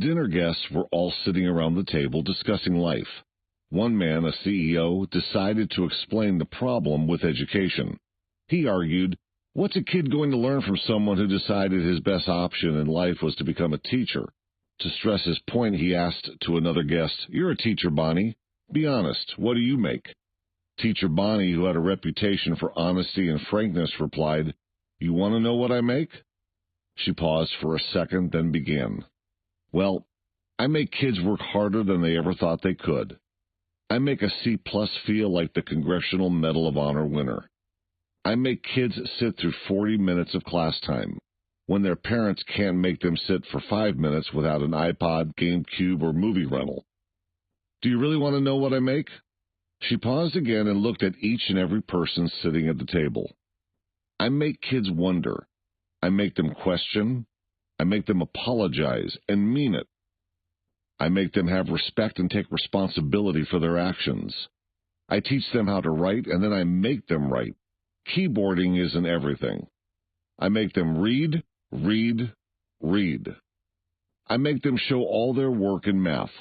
dinner guests were all sitting around the table discussing life. One man, a CEO, decided to explain the problem with education. He argued, "What's a kid going to learn from someone who decided his best option in life was to become a teacher?" To stress his point, he asked to another guest, "You're a teacher, Bonnie. Be honest, what do you make?" Teacher Bonnie, who had a reputation for honesty and frankness, replied, "You want to know what I make?" She paused for a second, then began. "Well, I make kids work harder than they ever thought they could. I make a C+ feel like the Congressional Medal of Honor winner. I make kids sit through 40 minutes of class time, when their parents can't make them sit for 5 minutes without an iPod, GameCube, or movie rental. Do you really want to know what I make?" She paused again and looked at each and every person sitting at the table. "I make kids wonder. I make them question. I make them apologize and mean it. I make them have respect and take responsibility for their actions. I teach them how to write, and then I make them write. Keyboarding isn't everything. I make them read, read, read. I make them show all their work in math.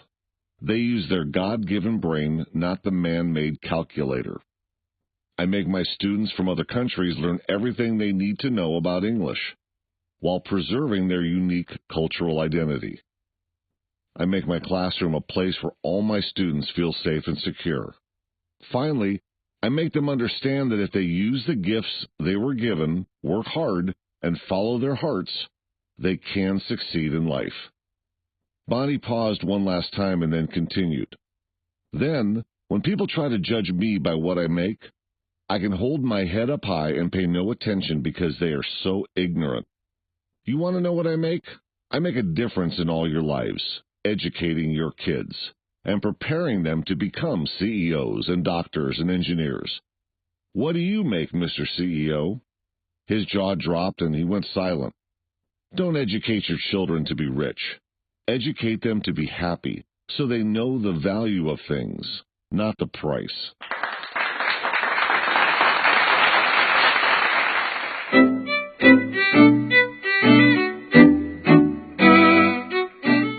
They use their God-given brain, not the man-made calculator. I make my students from other countries learn everything they need to know about English, while preserving their unique cultural identity. I make my classroom a place where all my students feel safe and secure. Finally, I make them understand that if they use the gifts they were given, work hard, and follow their hearts, they can succeed in life." Bonnie paused one last time and then continued. "Then, when people try to judge me by what I make, I can hold my head up high and pay no attention because they are so ignorant. You want to know what I make? I make a difference in all your lives, educating your kids, and preparing them to become CEOs and doctors and engineers. What do you make, Mr. CEO?" His jaw dropped and he went silent. Don't educate your children to be rich. Educate them to be happy, so they know the value of things, not the price.